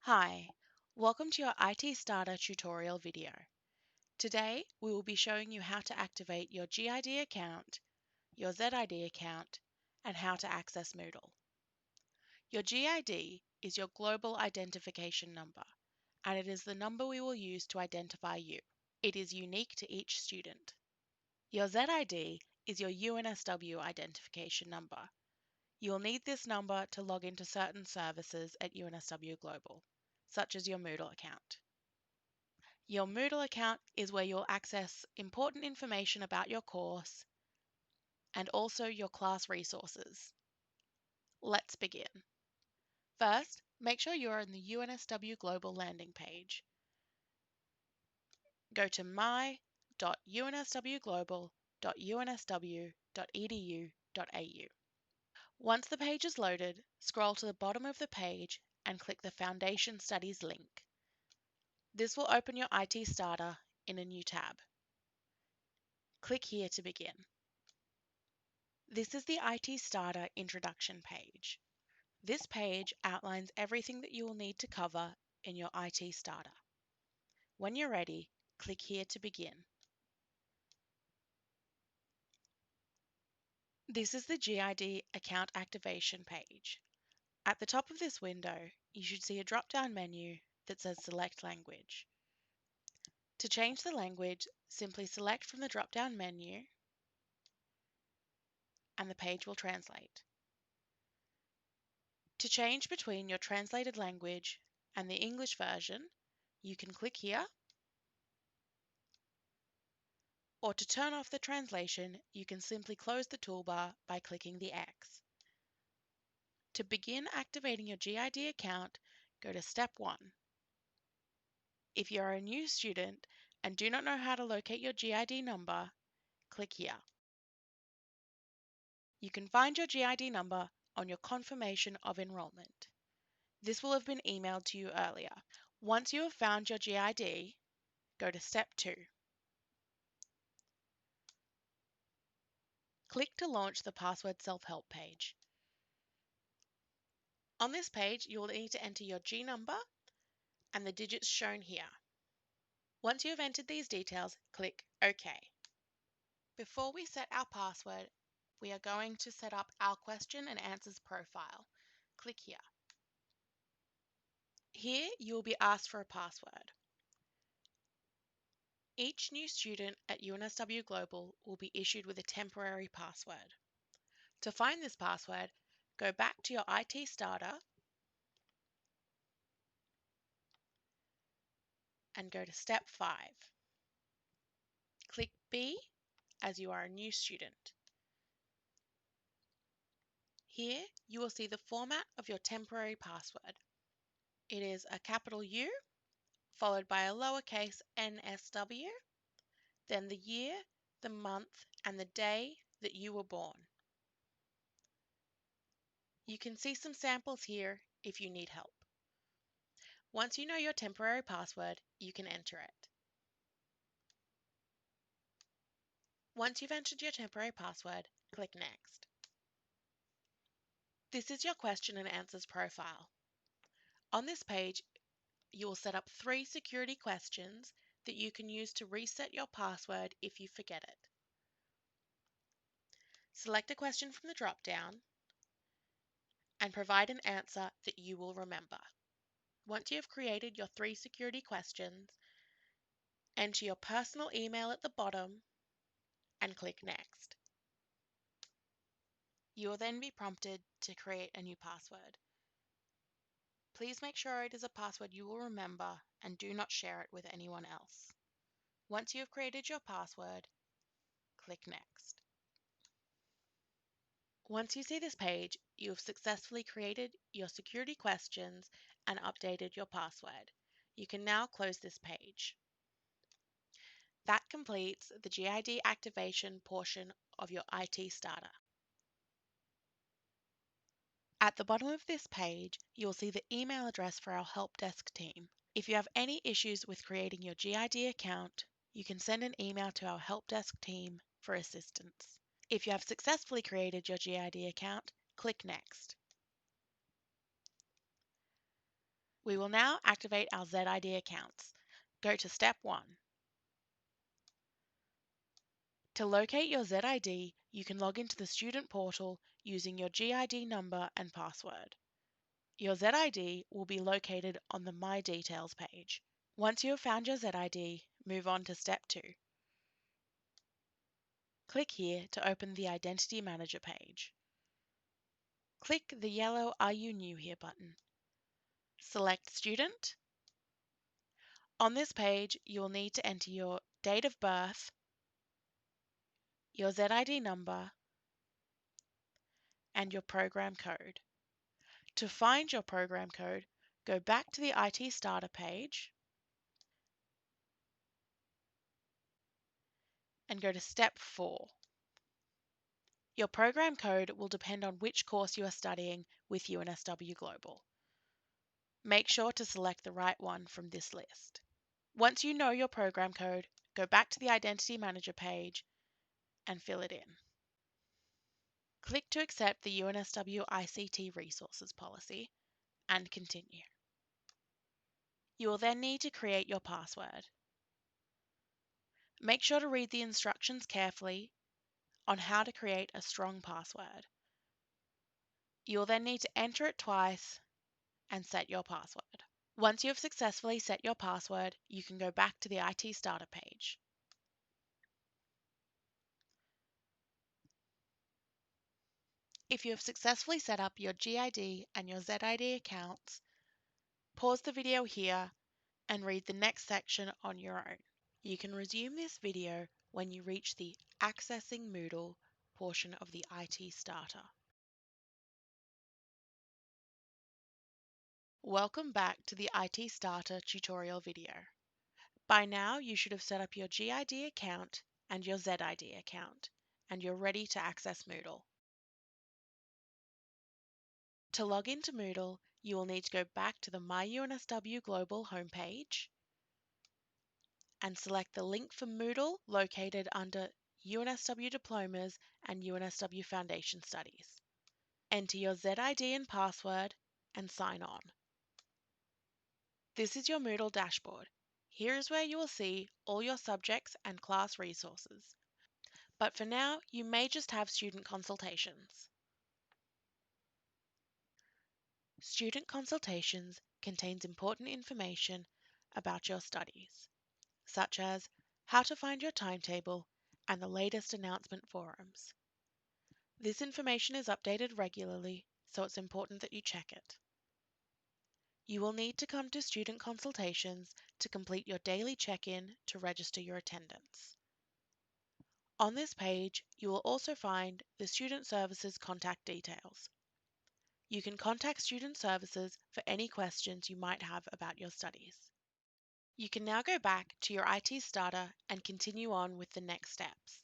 Hi, welcome to your IT Starter tutorial video. Today we will be showing you how to activate your GID account, your ZID account, and how to access Moodle. Your GID is your Global Identification Number, and it is the number we will use to identify you. It is unique to each student. Your ZID is your UNSW identification number. You will need this number to log into certain services at UNSW Global, such as your Moodle account. Your Moodle account is where you'll access important information about your course and also your class resources. Let's begin. First, make sure you're on the UNSW Global landing page. Go to my.unswglobal.unsw.edu.au. Once the page is loaded, scroll to the bottom of the page and click the Foundation Studies link. This will open your IT Starter in a new tab. Click here to begin. This is the IT Starter introduction page. This page outlines everything that you will need to cover in your IT Starter. When you're ready, click here to begin. This is the GID account activation page. At the top of this window, you should see a drop-down menu that says Select Language. To change the language, simply select from the drop-down menu and the page will translate. To change between your translated language and the English version, you can click here, or to turn off the translation, you can simply close the toolbar by clicking the X. To begin activating your GID account, go to Step 1. If you are a new student and do not know how to locate your GID number, click here. You can find your GID number on your confirmation of enrollment. This will have been emailed to you earlier. Once you have found your GID, go to Step 2. Click to launch the Password Self-Help page. On this page, you will need to enter your G number and the digits shown here. Once you have entered these details, click OK. Before we set our password, we are going to set up our question and answers profile. Click here. Here you will be asked for a password. Each new student at UNSW Global will be issued with a temporary password. To find this password, go back to your IT Starter and go to Step 5. Click B as you are a new student. Here you will see the format of your temporary password. It is a capital U followed by a lowercase NSW, then the year, the month, and the day that you were born. You can see some samples here if you need help. Once you know your temporary password, you can enter it. Once you've entered your temporary password, click Next. This is your question and answers profile. On this page, you will set up 3 security questions that you can use to reset your password if you forget it. Select a question from the drop-down and provide an answer that you will remember. Once you have created your 3 security questions, enter your personal email at the bottom and click Next. You will then be prompted to create a new password. Please make sure it is a password you will remember and do not share it with anyone else. Once you have created your password, click Next. Once you see this page, you have successfully created your security questions and updated your password. You can now close this page. That completes the GID activation portion of your IT Starter. At the bottom of this page, you will see the email address for our help desk team. If you have any issues with creating your GID account, you can send an email to our help desk team for assistance. If you have successfully created your GID account, click Next. We will now activate our ZID accounts. Go to Step 1. To locate your ZID, you can log into the student portal using your GID number and password. Your ZID will be located on the My Details page. Once you have found your ZID, move on to Step 2. Click here to open the Identity Manager page. Click the yellow Are You New Here button. Select Student. On this page, you will need to enter your date of birth, your ZID number, and your program code. To find your program code, go back to the IT Starter page and go to Step 4. Your program code will depend on which course you are studying with UNSW Global. Make sure to select the right one from this list. Once you know your program code, go back to the Identity Manager page and fill it in. Click to accept the UNSW ICT Resources Policy and continue. You will then need to create your password. Make sure to read the instructions carefully on how to create a strong password. You will then need to enter it twice and set your password. Once you have successfully set your password, you can go back to the IT Starter page. If you have successfully set up your GID and your ZID accounts, pause the video here and read the next section on your own. You can resume this video when you reach the Accessing Moodle portion of the IT Starter. Welcome back to the IT Starter tutorial video. By now, you should have set up your GID account and your ZID account, and you're ready to access Moodle. To log into Moodle, you will need to go back to the My UNSW Global homepage and select the link for Moodle located under UNSW Diplomas and UNSW Foundation Studies. Enter your ZID and password and sign on. This is your Moodle dashboard. Here is where you will see all your subjects and class resources. But for now, you may just have student consultations. Student Consultations contains important information about your studies, such as how to find your timetable and the latest announcement forums. This information is updated regularly, so it's important that you check it. You will need to come to Student Consultations to complete your daily check-in to register your attendance. On this page, you will also find the Student Services contact details. You can contact Student Services for any questions you might have about your studies. You can now go back to your IT Starter and continue on with the next steps.